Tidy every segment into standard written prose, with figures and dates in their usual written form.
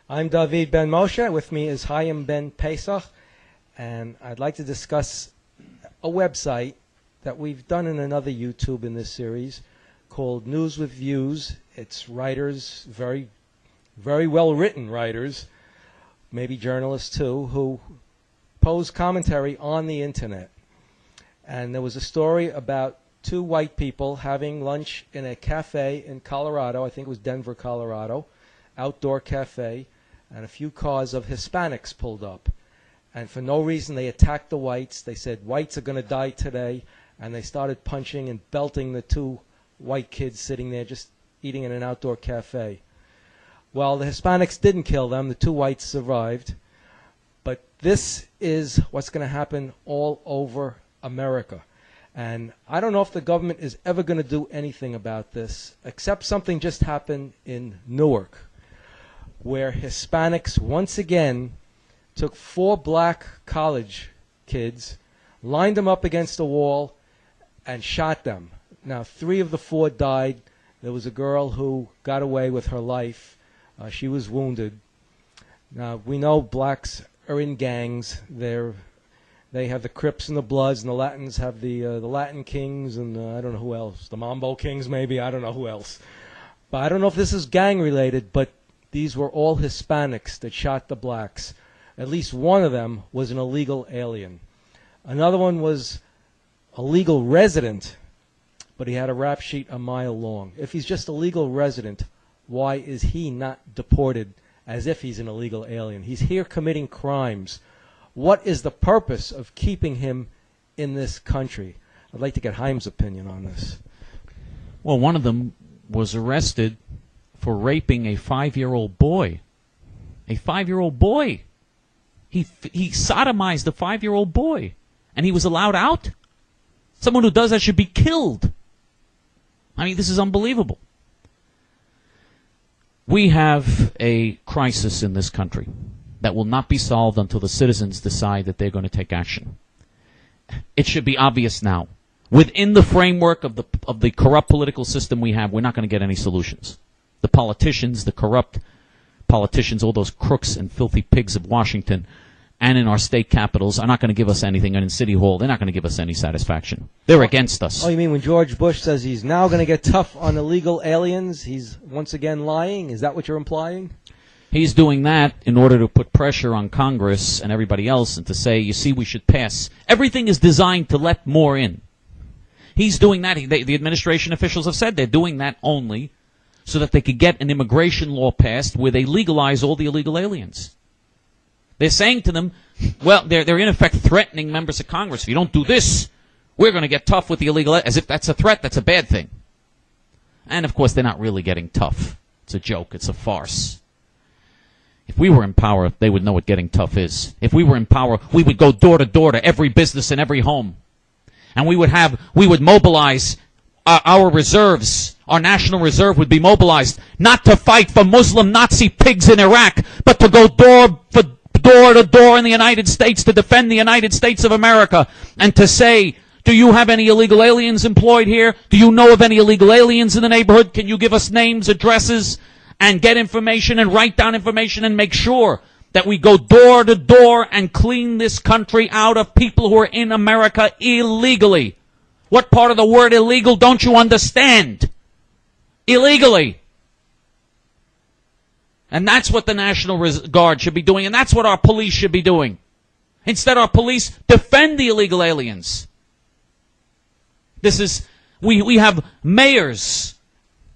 I'm David Ben Moshe. With me is Chaim Ben Pesach, and I'd like to discuss a website that we've done in another YouTube in this series called News with Views. It's writers, very, very well-written writers, maybe journalists too, who pose commentary on the internet. And there was a story about two white people having lunch in a cafe in Colorado. I think it was Denver, Colorado, outdoor cafe, and a few cars of Hispanics pulled up. And for no reason, they attacked the whites. They said, whites are going to die today. And they started punching and belting the two white kids sitting there just eating in an outdoor cafe. Well, the Hispanics didn't kill them. The two whites survived. But this is what's going to happen all over America. And I don't know if the government is ever going to do anything about this, except something just happened in Newark, where Hispanics once again took 4 black college kids, lined them up against a wall, and shot them. Now, 3 of the 4 died. There was a girl who got away with her life. She was wounded. Now, we know blacks are in gangs. They have the Crips and the Bloods, and the Latins have the Latin Kings, and I don't know who else. The Mambo Kings, maybe. I don't know who else. But I don't know if this is gang-related, but these were all Hispanics that shot the blacks. At least one of them was an illegal alien. Another one was a legal resident, but he had a rap sheet a mile long. If he's just a legal resident, why is he not deported as if he's an illegal alien? He's here committing crimes. What is the purpose of keeping him in this country? I'd like to get Chaim's opinion on this. Well, one of them was arrested for raping a 5-year-old boy. A 5-year-old boy. He sodomized a 5-year-old boy, and he was allowed out? Someone who does that should be killed. I mean, this is unbelievable. We have a crisis in this country that will not be solved until the citizens decide that they're going to take action. It should be obvious now. Within the framework of the corrupt political system we have, we're not going to get any solutions. The politicians, the corrupt politicians, all those crooks and filthy pigs of Washington and in our state capitals are not going to give us anything, and in City Hall, they're not going to give us any satisfaction. They're against us. Oh, you mean when George Bush says he's now going to get tough on illegal aliens, he's once again lying? Is that what you're implying? He's doing that in order to put pressure on Congress and everybody else and to say, you see, we should pass. Everything is designed to let more in. He's doing that. The administration officials have said they're doing that only so that they could get an immigration law passed where they legalize all the illegal aliens. They're saying to them, well, they're in effect threatening members of Congress. If you don't do this, we're going to get tough with the illegal, as if that's a threat, that's a bad thing. And, of course, they're not really getting tough. It's a joke. It's a farce. If we were in power, they would know what getting tough is. If we were in power, we would go door to door to every business and every home. And we would mobilize our reserves. Our national reserve would be mobilized not to fight for Muslim Nazi pigs in Iraq, but to go door to door in the United States to defend the United States of America and to say, do you have any illegal aliens employed here? Do you know of any illegal aliens in the neighborhood? Can you give us names, addresses, and get information and write down information and make sure that we go door to door and clean this country out of people who are in America illegally? What part of the word illegal don't you understand? Illegally. And that's what the National Guard should be doing, and that's what our police should be doing. Instead, our police defend the illegal aliens. We have mayors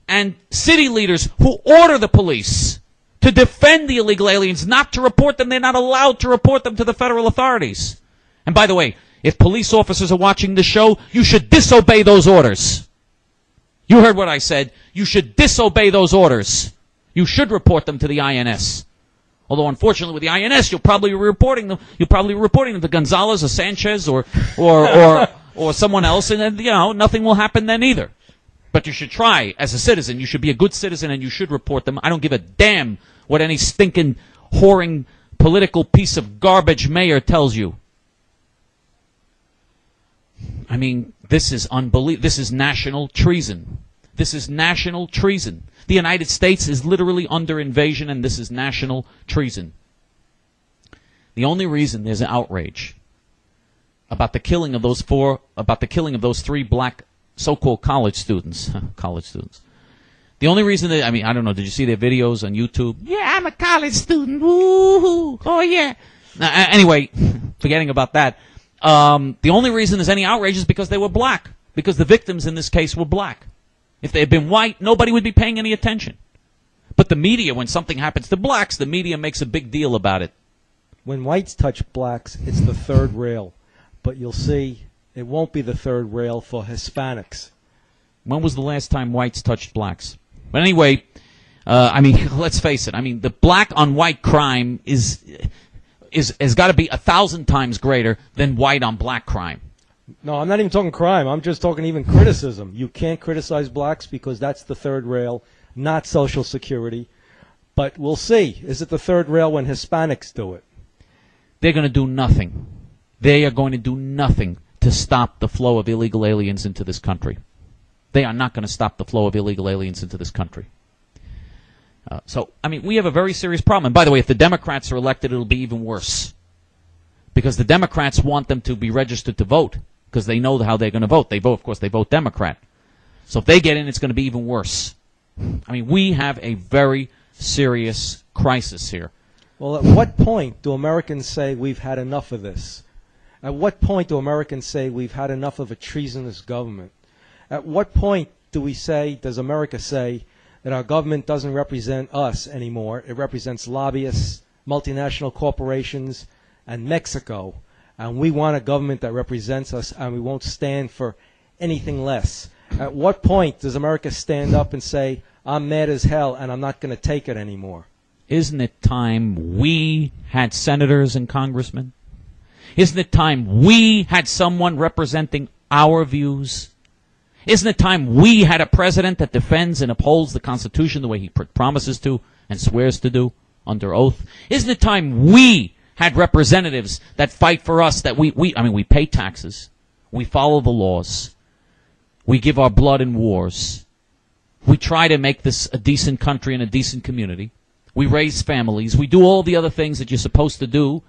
and city leaders who order the police to defend the illegal aliens, not to report them. They're not allowed to report them to the federal authorities. And by the way, if police officers are watching this show, you should disobey those orders. You heard what I said. You should disobey those orders. You should report them to the INS. Although, unfortunately, with the INS, you'll probably be reporting them. You'll probably be reporting them to Gonzalez or Sanchez or someone else, and then, nothing will happen then either. But you should try, as a citizen, you should be a good citizen, and you should report them. I don't give a damn what any stinking, whoring, political piece of garbage mayor tells you. I mean, this is unbelievable. This is national treason. This is national treason. The United States is literally under invasion, and this is national treason. The only reason there's an outrage about the killing of those three black so-called college students, the only reason I don't know, did you see their videos on YouTube? Yeah, I'm a college student. Woo-hoo. Oh, yeah. Anyway, forgetting about that, the only reason there's any outrage is because they were black, because the victims in this case were black. If they had been white, nobody would be paying any attention. But the media, when something happens to blacks, the media makes a big deal about it. When whites touch blacks, it's the third rail. But you'll see it won't be the third rail for Hispanics. When was the last time whites touched blacks? But anyway, let's face it. The black on white crime has got to be 1,000 times greater than white on black crime. No, I'm not even talking crime. I'm just talking even criticism. You can't criticize blacks because that's the third rail, not Social Security. But we'll see. Is it the third rail when Hispanics do it? They're going to do nothing. They are going to do nothing to stop the flow of illegal aliens into this country. They are not going to stop the flow of illegal aliens into this country. We have a very serious problem. And by the way, if the Democrats are elected, it'll be even worse. Because the Democrats want them to be registered to vote, because they know how they're going to vote. They vote Democrat. So if they get in, it's going to be even worse. We have a very serious crisis here. Well, at what point do Americans say we've had enough of this? At what point do Americans say we've had enough of a treasonous government? At what point does America say that our government doesn't represent us anymore? It represents lobbyists, multinational corporations, and Mexico. And we want a government that represents us, and we won't stand for anything less. At what point does America stand up and say, I'm mad as hell, and I'm not going to take it anymore? Isn't it time we had senators and congressmen? Isn't it time we had someone representing our views? Isn't it time we had a president that defends and upholds the Constitution the way he promises to and swears to do under oath? Isn't it time we had representatives that fight for us, that we pay taxes, we follow the laws, we give our blood in wars, we try to make this a decent country and a decent community, we raise families, we do all the other things that you're supposed to do,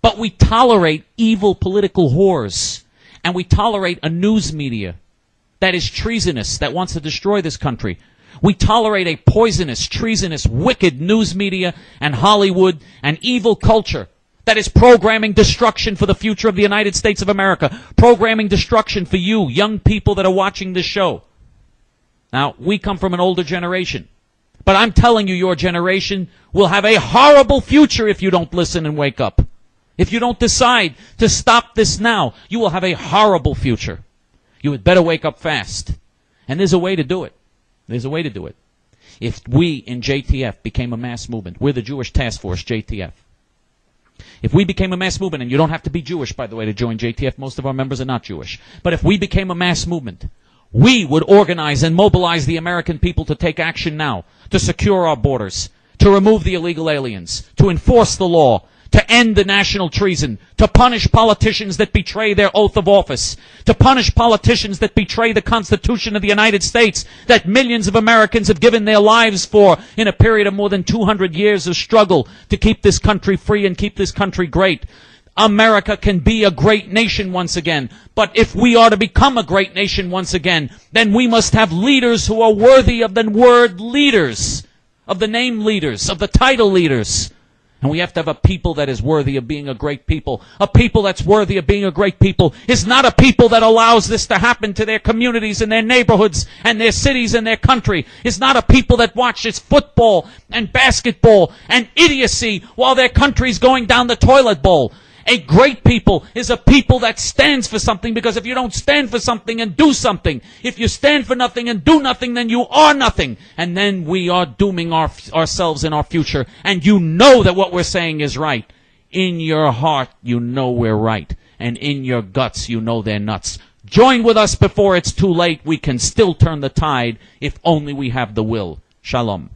but we tolerate evil political whores, and we tolerate a news media that is treasonous, that wants to destroy this country. We tolerate a poisonous, treasonous, wicked news media and Hollywood and evil culture that is programming destruction for the future of the United States of America, programming destruction for you, young people that are watching this show. Now, we come from an older generation, but I'm telling you, your generation will have a horrible future if you don't listen and wake up. If you don't decide to stop this now, you will have a horrible future. You had better wake up fast. And there's a way to do it. There's a way to do it. If we in JTF became a mass movement, we're the Jewish Task Force, JTF. If we became a mass movement, and you don't have to be Jewish, by the way, to join JTF. Most of our members are not Jewish. But if we became a mass movement, we would organize and mobilize the American people to take action now, to secure our borders, to remove the illegal aliens, to enforce the law, to end the national treason, to punish politicians that betray their oath of office, to punish politicians that betray the Constitution of the United States that millions of Americans have given their lives for in a period of more than 200 years of struggle to keep this country free and keep this country great. America can be a great nation once again. But if we are to become a great nation once again, then we must have leaders who are worthy of the word leaders, of the name leaders, of the title leaders. And we have to have a people that is worthy of being a great people. A people that's worthy of being a great people is not a people that allows this to happen to their communities and their neighborhoods and their cities and their country. It's not a people that watches football and basketball and idiocy while their country's going down the toilet bowl. A great people is a people that stands for something, because if you don't stand for something and do something, if you stand for nothing and do nothing, then you are nothing. And then we are dooming ourselves in our future. And you know that what we're saying is right. In your heart, you know we're right. And in your guts, you know they're nuts. Join with us before it's too late. We can still turn the tide if only we have the will. Shalom.